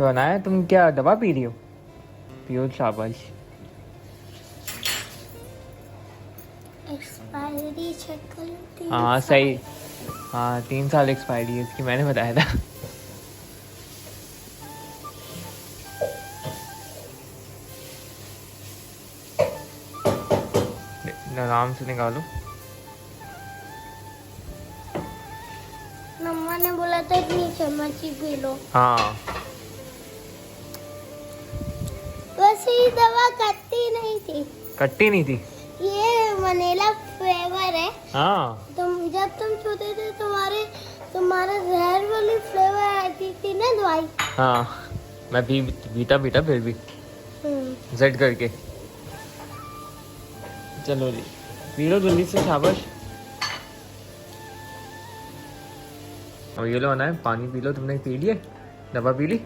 बनाया। तुम क्या दवा पी रही हो? पियो, शाबाश। एक्सपायरी चेक कर। हाँ सही। हाँ 3 साल एक्सपायरी है इसकी, मैंने बताया था। आराम से निकालो। मम्मा ने बोला था इतनी चम्मच ही पी लो। हाँ वैसे ही दवा कटती नहीं थी। कट्टी नहीं थी। ये वनीला फ्लेवर है। हाँ जब तुम छोटे थे तुम्हारे जहर वाली फ्लेवर आती थी ना दवाई। हाँ मैं पीता फिर भी जेड करके। चलो जी पी लो जल्दी से, शाबाश। और ये लो है, पानी पी लो। तुमने पी लिए? दवा पी ली?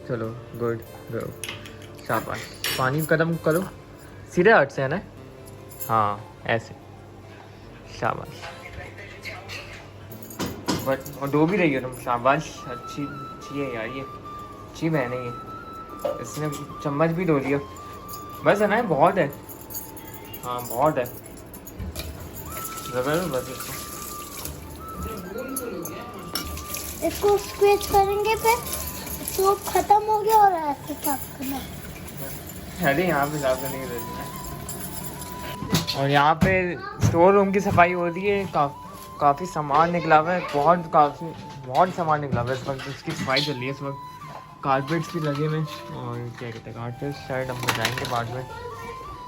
चलो गुड गो, शाबाश। पानी कदम करो, सीधे हाथ से है ना। हाँ ऐसे, शाबाश। बट और दो भी रही हो तुम, शाबाश। अच्छी अच्छी है यार, ये अच्छी बहन है ये। इसने चम्मच भी धो लिया। बस है ना, बहुत है। हाँ बहुत है, रगड़ लो बस इसको। इसको स्क्वेच करेंगे फिर सोप खत्म हो गया और ऐसे साफ करना। अरे यहाँ पे साफ करने की जरूरत है। और यहाँ पे स्टोर रूम की सफाई हो रही है। काफ़ी सामान निकला हुआ है, बहुत सामान निकला हुआ है इस वक्त। इसकी सफाई चल रही है इस वक्त। कारपेट्स भी लगे हुए हैं, और क्या कहते हैं, कारपेट्स शायद हम जाएंगे बाद में।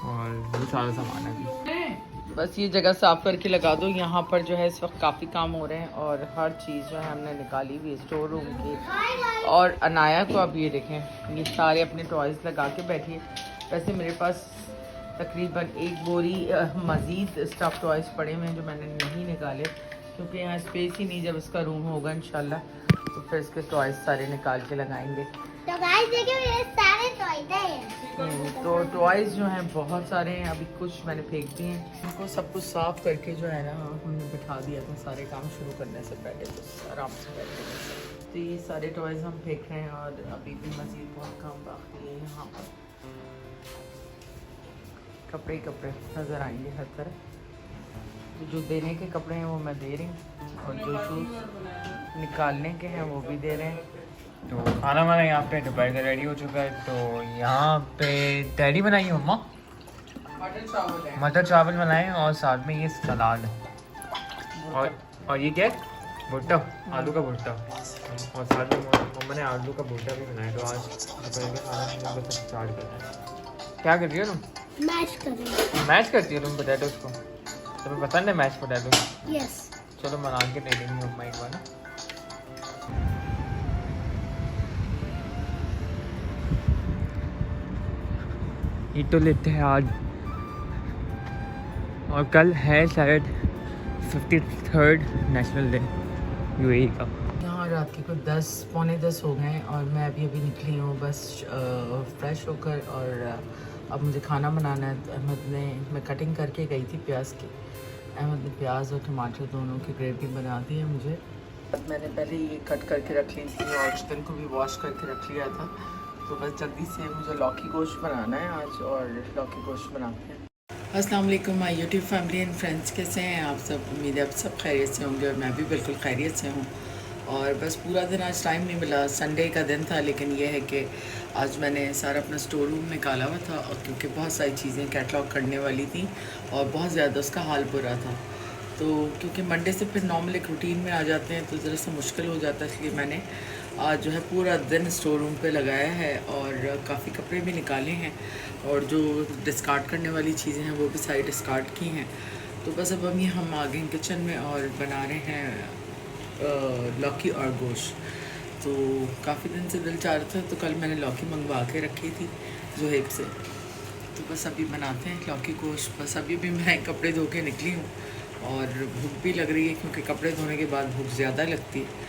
और बहुत सारा सामान है अभी। बस ये जगह साफ़ करके लगा दो। यहाँ पर जो है इस वक्त काफ़ी काम हो रहे हैं, और हर चीज़ जो है हमने निकाली हुई है स्टोर रूम की। और अनाया को अब ये देखें, ये सारे अपने टॉयज़ लगा के बैठी है। वैसे मेरे पास तकरीबन एक बोरी मज़ीद स्टफ़ टॉयज़ पड़े हुए हैं जो मैंने नहीं निकाले, क्योंकि यहाँ स्पेस ही नहीं। जब इसका रूम होगा इंशाल्लाह तो फिर इसके टॉयज़ सारे निकाल के लगाएंगे। तो गाइस देखिए ये सारे टॉयज हैं। तो टॉयज़ जो हैं बहुत सारे हैं, अभी कुछ मैंने फेंक दिए हैं। उनको सब कुछ साफ़ करके जो है ना हमने बिठा दिया था सारे काम शुरू करने से पहले, तो आराम से बैठे। तो ये सारे टॉयज़ हम फेंक रहे हैं, और अभी भी मज़ीद बहुत काम बाकी है। यहाँ पर कपड़े नज़र आएंगे हर तरफ। तो जो देने के कपड़े हैं वो मैं दे रही हूँ, और जो शूज़ निकालने के हैं वो भी दे रहे हैं। तो खाना वाना यहाँ पे दोपहर का रेडी हो चुका है। तो यहाँ पे तहरी बनाई है मम्मा, मटर चावल बनाए हैं, और साथ में ये सलाद है। और ये क्या है? भुट्टा, आलू का भुट्टा। और साथ में मम्मा ने आलू का भुट्टा भी बनाया। तो आज दोपहर का खाना बस स्टार्ट करना है। क्या कर रही हो तुम? मैश कर रही हूँ। मैश करती हो तुम पोटैटोस को? तुम्हें पसंद है मैश पोटैटो? यस। चलो बना के दे देंगे मम्मा एक बार ना। ये तो लेते हैं आज, और कल है शायद 53rd नेशनल डे यूएई का। यहाँ रात के कुछ 10 पौने 10 हो गए हैं, और मैं अभी निकली हूँ बस फ्रेश होकर। और अब मुझे खाना बनाना है। तो मैं कटिंग करके गई थी प्याज की। अहमद ने प्याज और टमाटर दोनों की ग्रेवी बना दी है मुझे। मैंने पहले ये कट करके रख ली थी, और चिकन को भी वॉश करके रख लिया था। तो बस जल्दी से मुझे लौकी गोश्त बनाना है आज, और लौकी गोश्त बनाते हैं। अस्सलाम वालेकुम my YouTube family and friends, कैसे हैं आप सब? उम्मीद है आप सब खैरियत से होंगे, और मैं भी बिल्कुल खैरियत से हूँ। और बस पूरा दिन आज टाइम नहीं मिला, संडे का दिन था, लेकिन यह है कि आज मैंने सारा अपना स्टोर रूम निकाला हुआ था, और क्योंकि बहुत सारी चीज़ें कैटलॉग करने वाली थी और बहुत ज़्यादा उसका हाल बुरा था। तो क्योंकि मंडे से फिर नॉर्मल एक रूटीन में आ जाते हैं तो ज़रा सा मुश्किल हो जाता है, इसलिए मैंने आज जो है पूरा दिन स्टोर रूम पे लगाया है, और काफ़ी कपड़े भी निकाले हैं, और जो डिस्कार्ड करने वाली चीज़ें हैं वो भी सारी डिस्कार्ड की हैं। तो बस अब हम आ गए किचन में और बना रहे हैं लौकी और गोश्त। तो काफ़ी दिन से दिल चाह रहा था, तो कल मैंने लौकी मंगवा के रखी थी ज़ुहैब से। तो बस अभी बनाते हैं लौकी गोश्त। बस अभी भी मैं कपड़े धो के निकली हूँ, और भूख भी लग रही है, क्योंकि कपड़े धोने के बाद भूख ज़्यादा लगती है।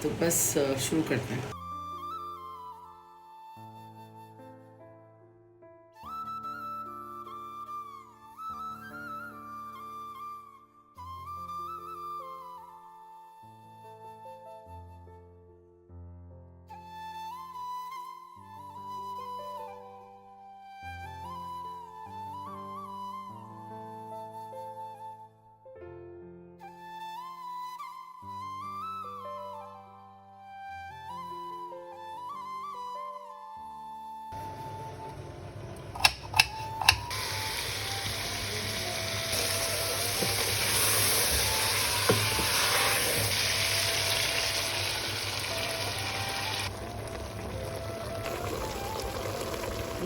तो बस शुरू करते हैं।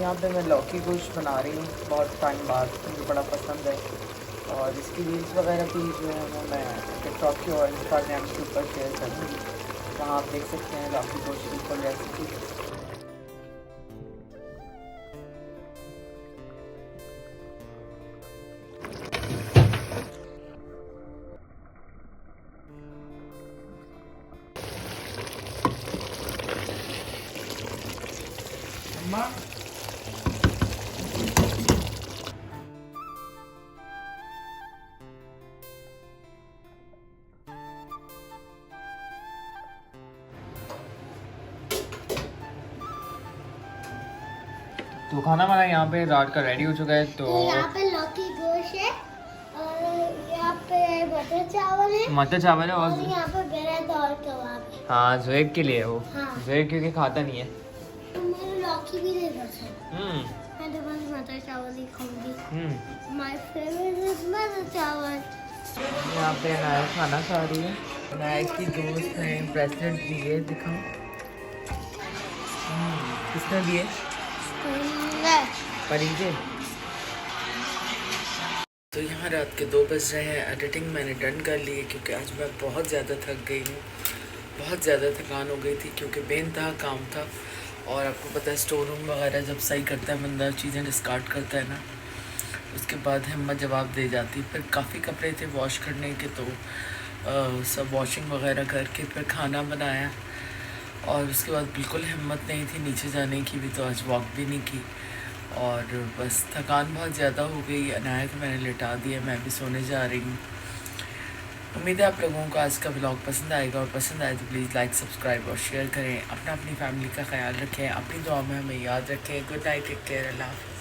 यहाँ पे मैं लौकी गोश्त बना रही हूँ बहुत टाइम बाद, मुझे बड़ा पसंद है। और इसकी रील्स वगैरह भी जो है वो मैं टिकटॉक के और इंस्टाग्राम के ऊपर शेयर करूँगी, वहाँ आप देख सकते हैं लौकी गोश्त की फुल रेसिपी। तो खाना हमारा यहाँ पे रात का रेडी हो चुका है। तो यहाँ पे लौकी गोश्त है और यहाँ पे बटर चावल है मटर चावल है और और यहाँ पे ब्रेड और कबाब है। हाँ ज़ुएब के लिए है वो। हाँ। ज़ुएब क्योंकि खाता नहीं है। तो मेरे लौकी भी नहीं पसंद, हम्म मैं तो बस मटर चावल ही खाऊंगी। हम्म। माय फेवरेट इज मटर चावल। यहाँ पे अनाया खाना खा रही है। अनाया की दोस्त ने ब्रेसलेट दिए, दिखाओ। किसने दिए? परीजे। तो यहाँ रात के 2 बज रहे हैं। एडिटिंग मैंने डन कर ली है क्योंकि आज मैं बहुत ज़्यादा थक गई हूँ, बहुत ज़्यादा थकान हो गई थी क्योंकि बेनतहा काम था। और आपको पता है स्टोर रूम वगैरह जब सही करता है बंदा, चीज़ें डिस्कार्ड करता है ना, उसके बाद हिम्मत जवाब दे जाती। फिर काफ़ी कपड़े थे वॉश करने के, तो सब वॉशिंग वगैरह करके फिर खाना बनाया और उसके बाद बिल्कुल हिम्मत नहीं थी नीचे जाने की भी, तो आज वॉक भी नहीं की और बस थकान बहुत ज़्यादा हो गई। अनाया को मैंने लिटा दिया, मैं भी सोने जा रही हूँ। उम्मीद है आप लोगों को आज का व्लॉग पसंद आएगा और पसंद आए तो प्लीज़ लाइक सब्सक्राइब और शेयर करें। अपनी फैमिली का ख्याल रखें, अपनी दुआ में हमें याद रखें। गुड नाइट, टेक केयर, अल्लाह हाफ़िज़।